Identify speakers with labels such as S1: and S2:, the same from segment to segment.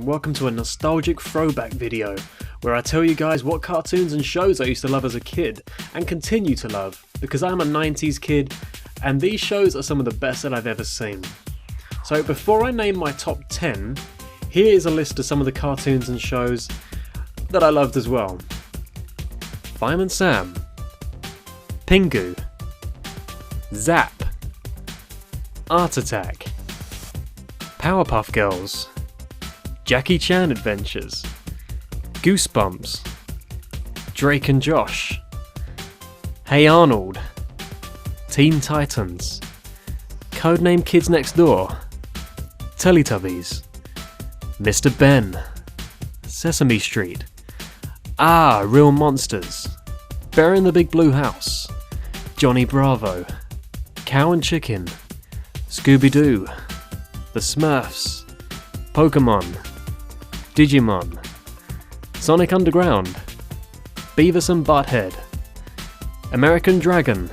S1: and welcome to a nostalgic throwback video where I tell you guys what cartoons and shows I used to love as a kid and continue to love because I'm a 90s kid and these shows are some of the best that I've ever seen. So before I name my top 10, here is a list of some of the cartoons and shows that I loved as well. Fireman Sam, Pingu, Zap, Art Attack, Powerpuff Girls, Jackie Chan Adventures, Goosebumps, Drake and Josh, Hey Arnold, Teen Titans, Codename Kids Next Door, Teletubbies, Mr. Ben, Sesame Street, Real Monsters, Bear in the Big Blue House, Johnny Bravo, Cow and Chicken, Scooby-Doo, The Smurfs, Pokemon, Digimon, Sonic Underground, Beavis and Butthead, American Dragon,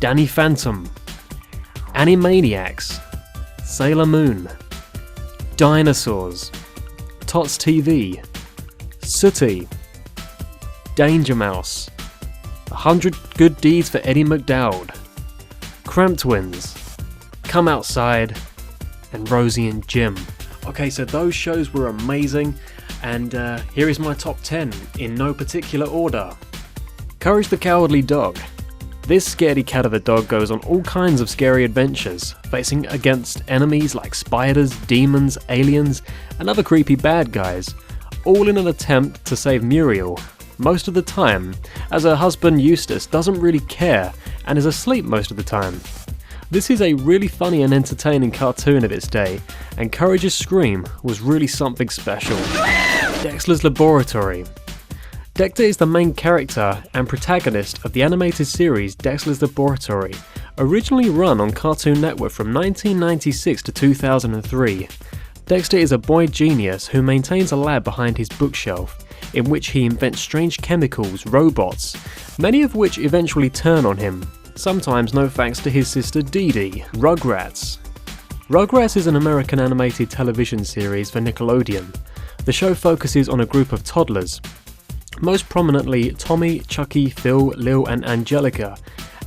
S1: Danny Phantom, Animaniacs, Sailor Moon, Dinosaurs, Tots TV, Sooty, Danger Mouse, 100 Good Deeds for Eddie McDowd, Cramp Twins, Come Outside, and Rosie and Jim. Okay, so those shows were amazing, and here is my top 10 in no particular order. Courage the Cowardly Dog. This scaredy cat of a dog goes on all kinds of scary adventures, facing against enemies like spiders, demons, aliens, and other creepy bad guys, all in an attempt to save Muriel, most of the time, as her husband Eustace doesn't really care and is asleep most of the time. This is a really funny and entertaining cartoon of its day, and Courage's scream was really something special. Dexter's Laboratory. Dexter is the main character and protagonist of the animated series Dexter's Laboratory, originally run on Cartoon Network from 1996 to 2003. Dexter is a boy genius who maintains a lab behind his bookshelf, in which he invents strange chemicals, robots, many of which eventually turn on him, sometimes no thanks to his sister Dee Dee. Rugrats. Rugrats is an American animated television series for Nickelodeon. The show focuses on a group of toddlers, most prominently Tommy, Chucky, Phil, Lil and Angelica,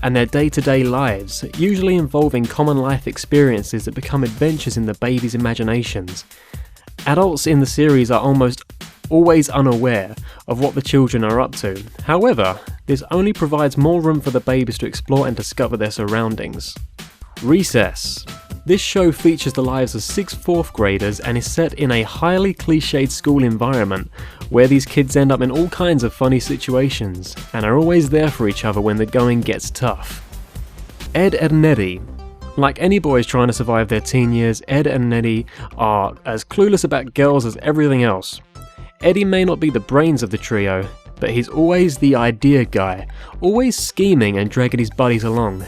S1: and their day-to-day lives, usually involving common life experiences that become adventures in the babies' imaginations. Adults in the series are almost always unaware of what the children are up to. However, this only provides more room for the babies to explore and discover their surroundings. Recess. This show features the lives of 6 4th graders and is set in a highly cliched school environment where these kids end up in all kinds of funny situations and are always there for each other when the going gets tough. Ed, Edd and Eddy. Like any boys trying to survive their teen years, Ed and Eddy are as clueless about girls as everything else. Eddie may not be the brains of the trio, but he's always the idea guy, always scheming and dragging his buddies along.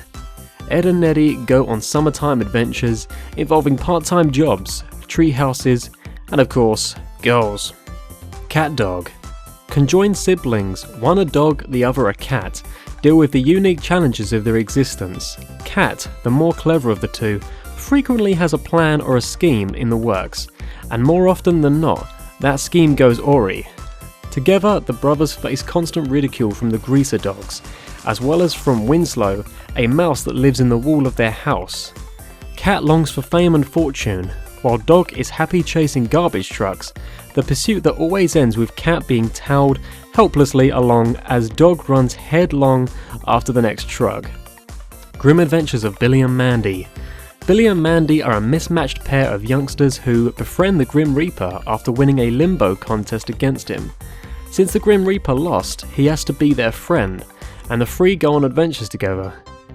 S1: Ed and Eddy go on summertime adventures involving part-time jobs, tree houses, and of course, girls. Cat Dog. Conjoined siblings, one a dog, the other a cat, deal with the unique challenges of their existence. Cat, the more clever of the two, frequently has a plan or a scheme in the works, and more often than not, that scheme goes awry. Together, the brothers face constant ridicule from the Greaser Dogs, as well as from Winslow, a mouse that lives in the wall of their house. Cat longs for fame and fortune, while Dog is happy chasing garbage trucks, the pursuit that always ends with Cat being towed helplessly along as Dog runs headlong after the next truck. Grim Adventures of Billy and Mandy. Billy and Mandy are a mismatched pair of youngsters who befriend the Grim Reaper after winning a limbo contest against him. Since the Grim Reaper lost, he has to be their friend, and the three go on adventures together.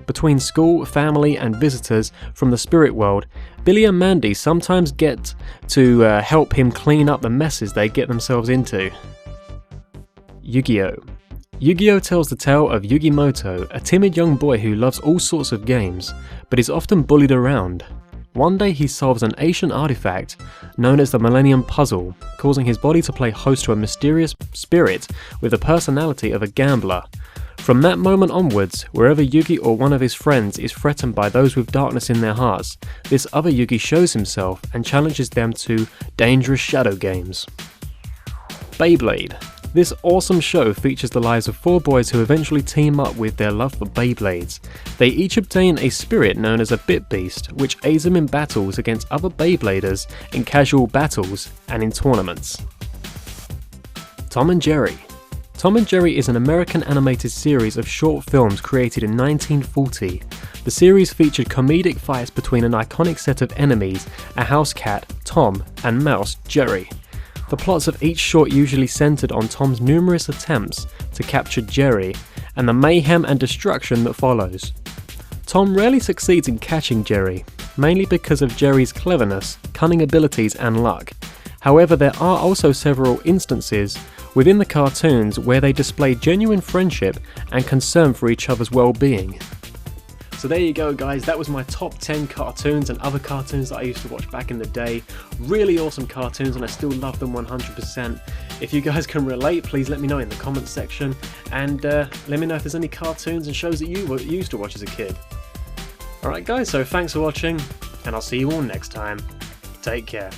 S1: Between school, family, and visitors from the spirit world, Billy and Mandy sometimes get to help him clean up the messes they get themselves into. Yu-Gi-Oh! Yu-Gi-Oh! Tells the tale of Yugimoto, a timid young boy who loves all sorts of games, but is often bullied around. One day he solves an ancient artifact known as the Millennium Puzzle, causing his body to play host to a mysterious spirit with the personality of a gambler. From that moment onwards, wherever Yugi or one of his friends is threatened by those with darkness in their hearts, this other Yugi shows himself and challenges them to dangerous shadow games. Beyblade. This awesome show features the lives of 4 boys who eventually team up with their love for Beyblades. They each obtain a spirit known as a Bit Beast, which aids them in battles against other Beybladers, in casual battles, and in tournaments. Tom and Jerry. Tom and Jerry is an American animated series of short films created in 1940. The series featured comedic fights between an iconic set of enemies, a house cat, Tom, and mouse, Jerry. The plots of each short usually centered on Tom's numerous attempts to capture Jerry, and the mayhem and destruction that follows. Tom rarely succeeds in catching Jerry, mainly because of Jerry's cleverness, cunning abilities, and luck. However, there are also several instances within the cartoons where they display genuine friendship and concern for each other's well-being. So there you go guys, that was my top 10 cartoons and other cartoons that I used to watch back in the day. Really awesome cartoons and I still love them 100%. If you guys can relate, please let me know in the comments section, and let me know if there's any cartoons and shows that you used to watch as a kid. Alright guys, so thanks for watching, and I'll see you all next time. Take care.